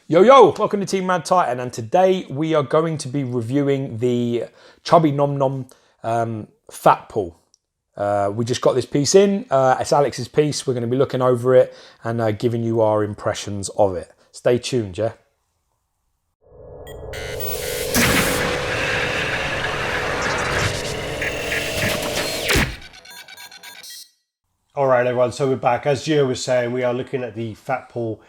Yo, welcome to Team Raddtitan, and today we are going to be reviewing the Chubby Nom Nom Fatpool. We just got this piece in, it's Alex's piece. We're going to be looking over it and giving you our impressions of it. Stay tuned, yeah? All right, everyone, so we're back. As Gio was saying, we are looking at the Fatpool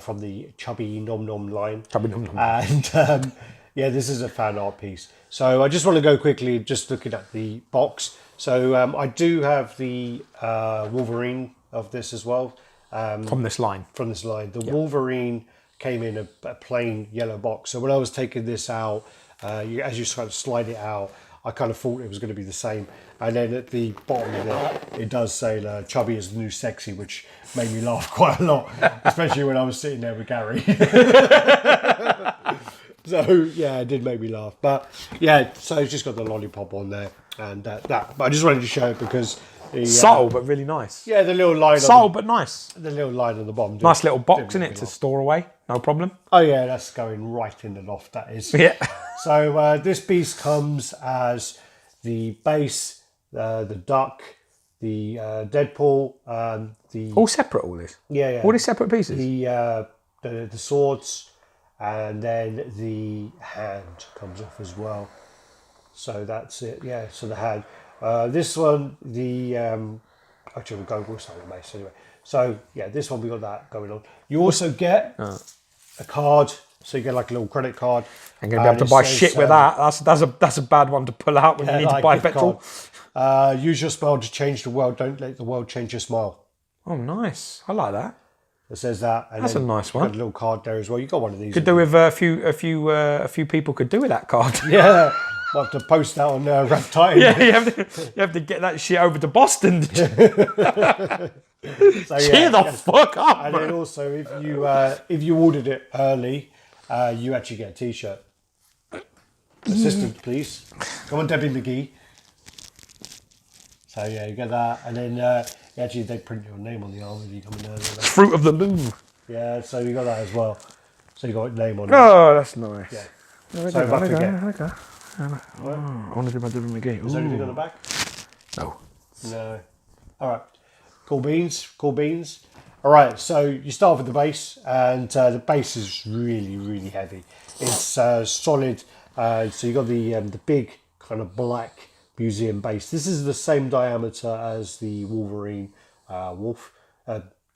from the Chubby Nom Nom line. Chubby Nom Nom. And yeah, this is a fan art piece. So I just want to go quickly, just looking at the box. So I do have the Wolverine of this as well. From this line. From this line. The Wolverine came in a plain yellow box. So when I was taking this out, as you sort of slide it out, I kind of thought it was going to be the same. And then at the bottom of it does say Chubby is the new sexy, which made me laugh quite a lot, especially when I was sitting there with Gary. So, yeah, it did make me laugh. But, yeah, so it's just got the lollipop on there and that. But I just wanted to show it because... subtle, but really nice. Yeah, the little line... Subtle, but nice. The little line on the bottom. Nice little box, in it, to store away. No problem. Oh, yeah, that's going right in the loft, that is. Yeah. So, this piece comes as the base, the duck, the Deadpool, the... All separate, all this? Yeah. All these separate pieces? The swords, and then the hand comes off as well. So that's it, yeah, so the hand. This one, actually we'll start with mace anyway. So yeah, this one we got that going on. You also get a card, so you get like a little credit card. I'm going to be able to buy shit with that. That's a bad one to pull out when you need to buy petrol. Use your smile to change the world. Don't let the world change your smile. Oh, nice. I like that. It says that. And that's a nice one. Got a little card there as well. You got one of these. Could do with a few people could do with that card. Yeah. We'll have to post that on Raddtitan. Yeah, you have to get that shit over to Boston. So, cheer the fuck up. And then also, if you ordered it early, you actually get a T-shirt. Assistant, please. Come on, Debbie McGee. So yeah, you get that, and then actually they print your name on the arm if you come in early. Fruit of the Loom. Yeah, so you got that as well. So you got a name on it. Oh, that's nice. Yeah. So if I forget. I want to do my Debbie McGee. Is there anything on the back? No. All right. Cool beans. All right. So you start with the base, and the base is really, really heavy. It's solid. So you got the big kind of black museum base. This is the same diameter as the Wolverine wolf,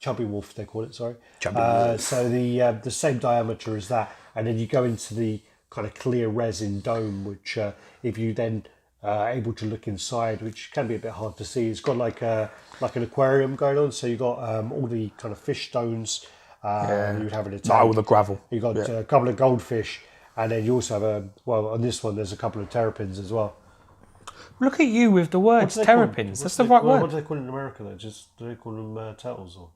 chubby wolf they call it. Sorry. Chubby wolf. So the same diameter as that, and then you go into the kind of clear resin dome, which if you then able to look inside, which can be a bit hard to see, it's got like an aquarium going on. So you got all the kind of fish stones you would have in a tank. All the gravel. You got a couple of goldfish, and then you also have on this one there's a couple of terrapins as well. Look at you with the words terrapins. That's the right word. What do they call it in America though? Do they call them turtles or?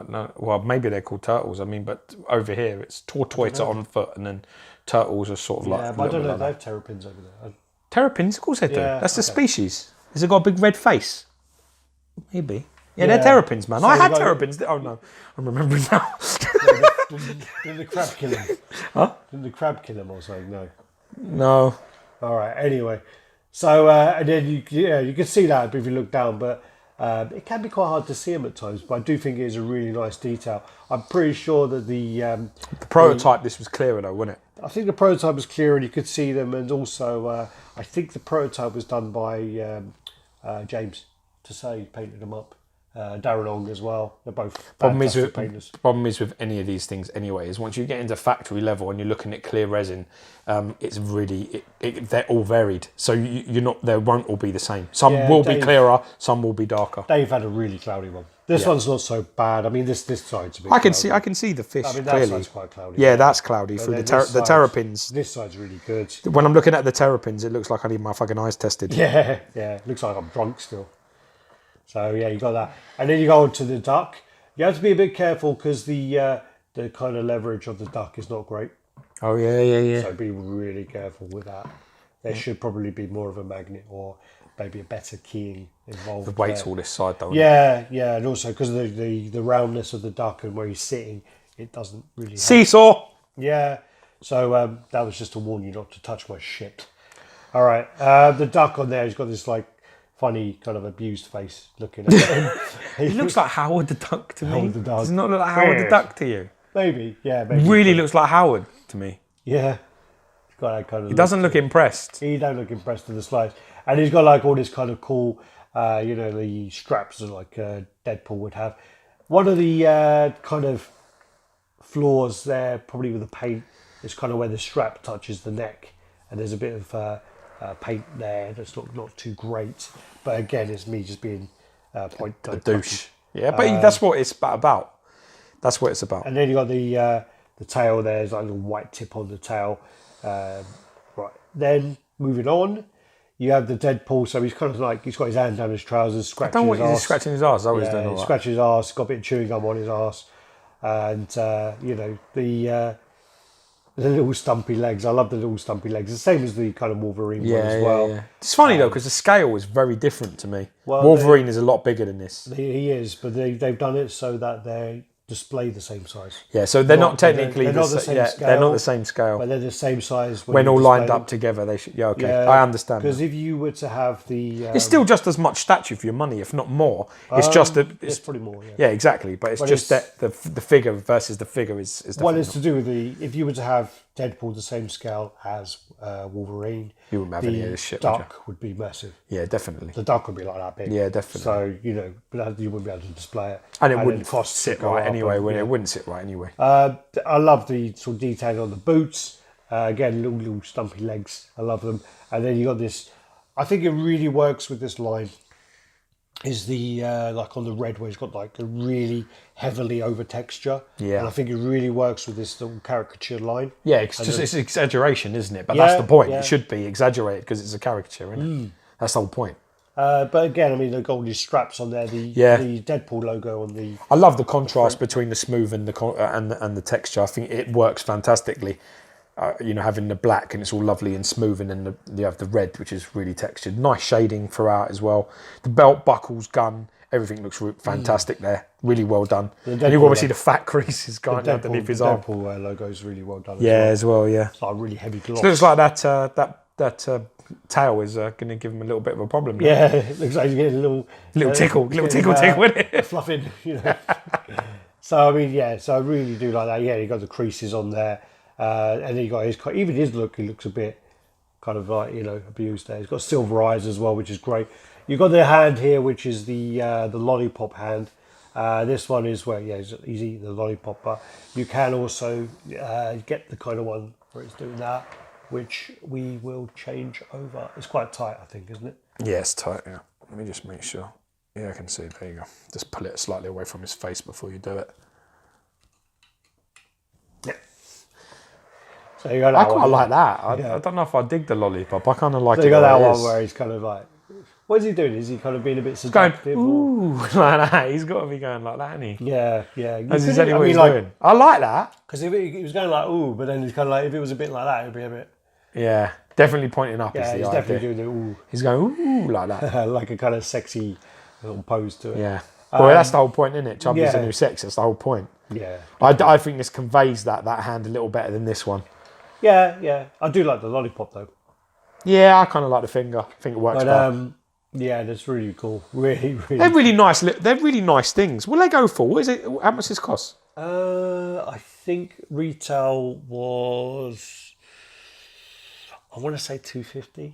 No, well, maybe they're called turtles. I mean, but over here it's tortoise on foot, and then turtles are sort of like. Yeah, but I don't know if they have terrapins over there. Terrapins, of course they do. That's the species. Has it got a big red face? Maybe. Yeah, they're terrapins, man. So I had terrapins. Oh no, I'm remembering now. Didn't the crab kill him? Huh? Didn't the crab kill him or something? No. No. All right. Anyway, so and then you can see that if you look down, but. It can be quite hard to see them at times, but I do think it is a really nice detail. I'm pretty sure that the prototype, this was clearer though, wasn't it? I think the prototype was clear and you could see them, and also I think the prototype was done by James Tassay, painted them up. Darren Ong as well. They're both fantastic painters. Problem is with any of these things anyway is once you get into factory level and you're looking at clear resin, it's really they're all varied. So you're not, they won't all be the same. Some will be clearer, some will be darker. Dave had a really cloudy one. This one's not so bad. I mean, this side's a bit. I can see the fish. I mean, that clearly. side's quite cloudy. Yeah, that's cloudy through the terrapins. This side's really good. When I'm looking at the terrapins, it looks like I need my fucking eyes tested. Yeah. Looks like I'm drunk still. So yeah, you got that, and then you go on to the duck. You have to be a bit careful because the kind of leverage of the duck is not great. Oh yeah. So be really careful with that. There should probably be more of a magnet or maybe a better keying involved. The weight's all this side though. Yeah, and also because of the roundness of the duck and where he's sitting, it doesn't really. Seesaw. Yeah. So that was just to warn you not to touch my shit. All right. The duck on there has got this like funny kind of abused face looking at him. He looks like Howard the Duck to me. Howard the Duck. Does it not look like Howard the Duck to you? Maybe. Yeah. Maybe. Really looks like Howard to me. Yeah. He's got that kind of. He doesn't look impressed. He don't look impressed with the slides, and he's got like all this kind of cool, the straps that like Deadpool would have. One of the kind of flaws there, probably with the paint, is kind of where the strap touches the neck, and there's a bit of paint there that's not too great. But again, it's me just being a douche. Yeah, but that's what it's about. That's what it's about. And then you got the tail. There's like a little white tip on the tail. Right. Then moving on, you have the Deadpool. So he's kind of like he's got his hand down his trousers, scratching his ass. He's scratching his ass. Always doing all that. Scratching his ass. Got a bit of chewing gum on his ass, and the little stumpy legs. I love the little stumpy legs. The same as the kind of Wolverine one as well. Yeah. It's funny though because the scale is very different to me. Well, Wolverine is a lot bigger than this. He is, but they've done it so that they display the same size. Yeah, so they're not technically they're not the same scale. They're not the same scale. But they're the same size when all lined up together. They should. Yeah, okay, I understand. Because if you were to have the, it's still just as much statue for your money, if not more. It's just that it's probably more. Yeah, yeah, exactly. But it's just that the figure versus the figure is. Well, it's to do with if you were to have Deadpool the same scale as Wolverine, you wouldn't have any of this shit. Duck would be massive. Yeah, definitely. The duck would be like that big. Yeah, definitely. So but you wouldn't be able to display it, and it wouldn't sit right anyway. It wouldn't sit right anyway. I love the sort of detail on the boots. Again, little stumpy legs. I love them. And then you got this. I think it really works with this line. Is the like on the red where it's got like a really heavily over texture. Yeah. And I think it really works with this little caricature line. Yeah, it's exaggeration, isn't it? But that's the point. Yeah. It should be exaggerated because it's a caricature, isn't it? That's the whole point. But again, I mean, they've got all these straps on there. The Deadpool logo on the. I love the contrast between the smooth and the texture. I think it works fantastically. Having the black and it's all lovely and smooth, and then you have the red, which is really textured. Nice shading throughout as well. The belt buckles, gun, everything looks fantastic there. Really well done. And you obviously the fat creases going underneath his arm. The Deadpool logo is really well done. As well. Yeah. It's like a really heavy gloss. So it looks like that tail is going to give him a little bit of a problem. Yeah, it looks like he's getting a little tickle, with it. Fluffing, So I mean, so I really do like that. Yeah, you got the creases on there. And then you got his look. He looks a bit kind of like abused there. He's got silver eyes as well, which is great. You've got the hand here, which is the lollipop hand. This one is where he's eating the lollipop, but you can also get the kind of one where it's doing that, which we will change over. It's quite tight, I think, isn't it? Yeah, it's tight. Yeah. Let me just make sure. Yeah, I can see. There you go. Just pull it slightly away from his face before you do it. Yeah. So you got that I quite like that. I don't know if I dig the lollipop. I kind of like it. So you got that one where he's kind of like, what is he doing? Is he kind of being a bit seductive? Ooh, like that. He's got to be going like that, hasn't he? Yeah. As he's what he's doing. I like that. Because if he was going like, ooh, but then he's kind of like, if it was a bit like that, it'd be a bit... Yeah, definitely pointing up. Yeah, he's definitely doing the ooh. He's going ooh like that. Like a kind of sexy little pose to it. Yeah. Well, that's the whole point, isn't it? Chubby's the new sex. That's the whole point. Yeah. I think this conveys that hand a little better than this one. Yeah. I do like the lollipop though. Yeah, I kind of like the finger. I think it works better. Yeah, that's really cool. Really. They're really nice. They're really nice things. What do they go for? What is it? How much does this cost? I think retail was, I want to say $250.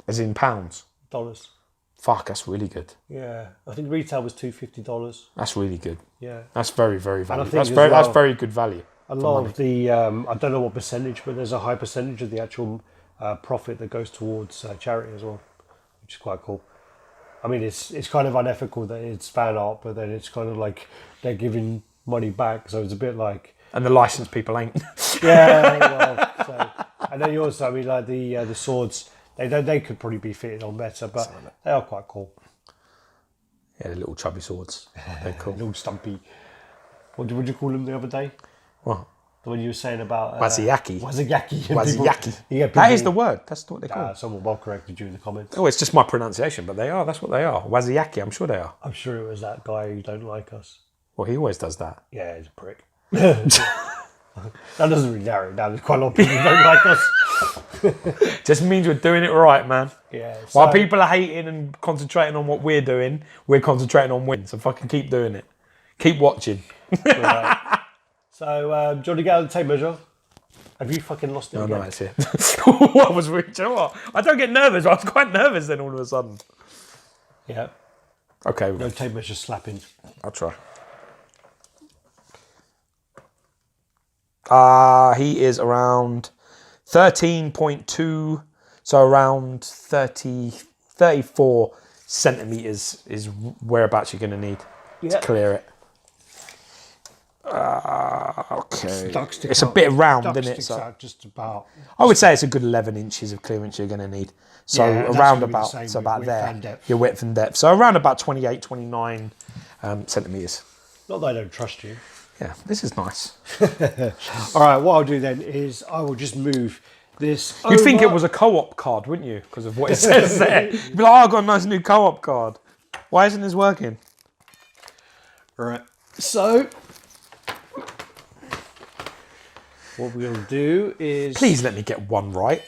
As in pounds? Dollars. Fuck, that's really good. Yeah, I think retail was $250. That's really good. Yeah. That's very, very valuable. That's very good value. A lot of the, I don't know what percentage, but there's a high percentage of the actual profit that goes towards charity as well, which is quite cool. I mean, it's kind of unethical that it's fan art, but then it's kind of like they're giving money back, so it's a bit like... And the licensed people ain't. And then you also, I mean, like the swords, they could probably be fitted on better, but they are quite cool. Yeah, the little chubby swords. They're cool. Little stumpy. What did you call them the other day? What? The one you were saying about... Waziyaki. Waziyaki. That is the word. That's what they call it. Someone well corrected you in the comments. Oh, it's just my pronunciation, but they are. That's what they are. Waziyaki, I'm sure they are. I'm sure it was that guy who don't like us. Well, he always does that. Yeah, he's a prick. That doesn't really narrow it down. There's quite a lot of people who don't like us. Just means we're doing it right, man. Yeah. While people are hating and concentrating on what we're doing, we're concentrating on winning. So fucking keep doing it. Keep watching. Right. So, do you want to get out the tape measure? Have you fucking lost it again? No, that's it. What was we? You know what? I don't get nervous. I was quite nervous then all of a sudden. Yeah. Okay. No tape measure slapping. I'll try. He is around 13.2, so around 34 centimeters is whereabouts you're going to need to clear it. Okay. It's a bit round, isn't it? So just about. I would say it's a good 11 inches of clearance you're going to need. So around about, so about there, your width and depth. So around about 28, 29 centimeters. Not that I don't trust you. Yeah, this is nice. All right, what I'll do then is I will just move this You'd think it was a co-op card, wouldn't you? Because of what it says there. You'd be like, oh, I've got a nice new co-op card. Why isn't this working? All right, so what we're going to do is... Please let me get one right.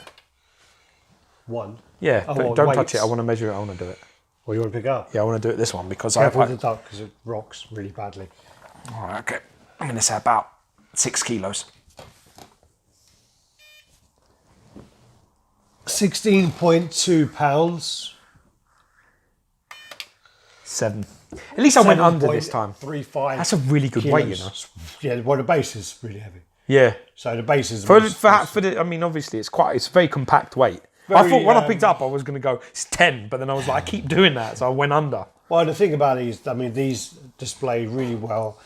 One? Yeah, but don't touch it. I want to measure it. I want to do it. What, you want to pick up? Yeah, I want to do it this one because Careful with the duck because it rocks really badly. All right, okay. I'm going to say about 6 kilos. 16.2 pounds. 7. At least I went under this time. 7.35. That's a really good weight, you know. Yeah, well, the base is really heavy. Yeah. So the base is... For the, I mean, obviously, it's a very compact weight. I thought when I picked up, I was going to go, it's 10, but then I was like, I keep doing that, so I went under. Well, the thing about these, I mean, these display really well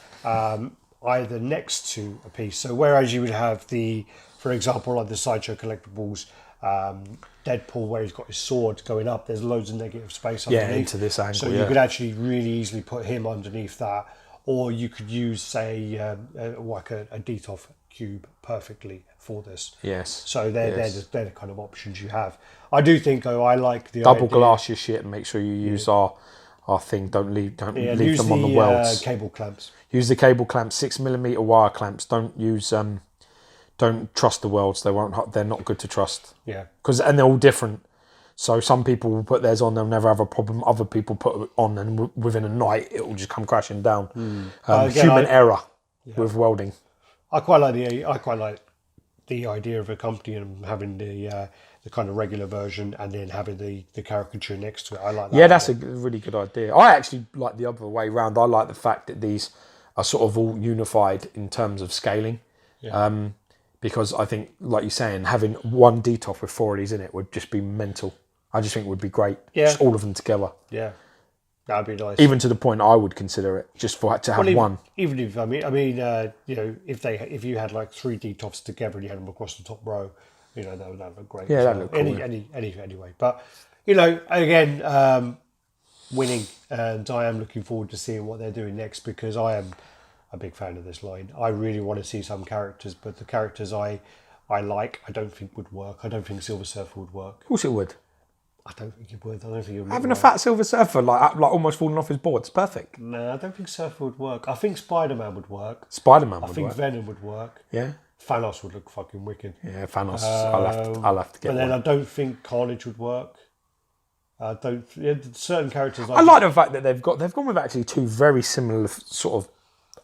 either next to a piece. So whereas you would have the, for example, like the Sideshow Collectibles, Deadpool, where he's got his sword going up, there's loads of negative space underneath. Yeah, into this angle, so you could actually really easily put him underneath that. Or you could use, say, like a Detolf cube perfectly for this. Yes. So they're the kind of options you have. I do think, though, I like the double idea. glass your shit and make sure you use our thing. Don't leave them on the welds. Cable clamps. Use the cable clamps, 6mm wire clamps. Don't use don't trust the welds. They're not good to trust. Yeah. And they're all different. So some people will put theirs on, they'll never have a problem. Other people put it on, and within a night, it will just come crashing down. Human error with welding. I quite like the idea of a company and having the kind of regular version, and then having the caricature next to it. I like that. Yeah, that's a really good idea. I actually like the other way round. I like the fact that these are sort of all unified in terms of scaling. Yeah. Because I think, like you're saying, having one Detolf with 4 of these in it would just be mental. I just think it would be great. Yeah. Just all of them together. Yeah. That'd be nice. Even to the point I would consider it just to have one. Even if you know, if you had like 3 Detolfs together and you had them across the top row, you know, that would look great. Yeah, that'd look cool. Anyway, but you know, again, winning, and I am looking forward to seeing what they're doing next, because I am a big fan of this line. I really want to see some characters, but the characters I like, I don't think would work. I don't think Silver Surfer would work. Of course it would. I don't think it would. I don't think it would. Having a fat Silver Surfer like almost falling off his board, it's perfect. No, I don't think Surfer would work. I think Spider-Man would work. Spider-Man would work. I think Venom would work. Yeah. Thanos would look fucking wicked. Yeah, Thanos. I'll have to get. But then one. I don't think Carnage would work. I don't. Certain characters. I like the fact that they've gone with actually 2 very similar sort of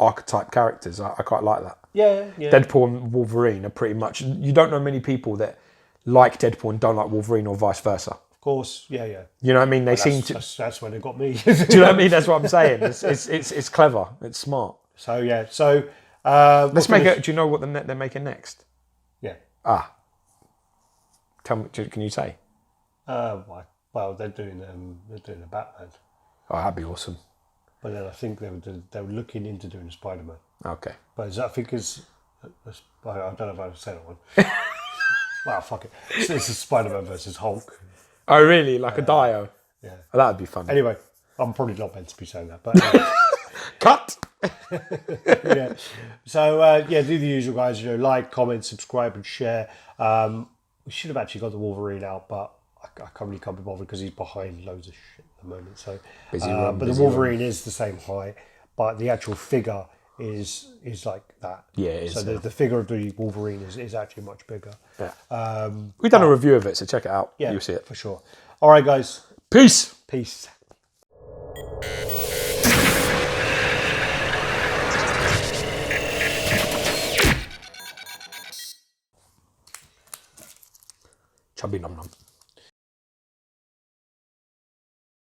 archetype characters. I quite like that. Yeah. Deadpool and Wolverine are pretty much. You don't know many people that like Deadpool and don't like Wolverine, or vice versa. Of course, yeah. You know what I mean? They seem to. That's when they got me. Do you know what I mean? That's what I'm saying. It's clever. It's smart. So yeah. So let's make it. Do you know what they're making next? Yeah. Tell me. Can you say? Well, they're doing a Batman. Oh, that'd be awesome. But then I think they were looking into doing a Spider-Man. Okay. But I think I don't know if I said it one. Well, fuck it. It's a Spider-Man versus Hulk. Oh, really? Like a Dio? Yeah. Oh, that'd be fun. Anyway, I'm probably not meant to be saying that, but cut. Yeah. So do the usual, guys. You know, like, comment, subscribe, and share. We should have actually got the Wolverine out, but I can't be bothered because he's behind loads of shit at the moment. So, but the Wolverine is the same height, but the actual figure is like that. Yeah, it is, So the figure of the Wolverine is actually much bigger. Yeah. We've done a review of it, so check it out. Yeah, You'll see it. for sure. All right, guys. Peace. Peace. Chubby nom nom.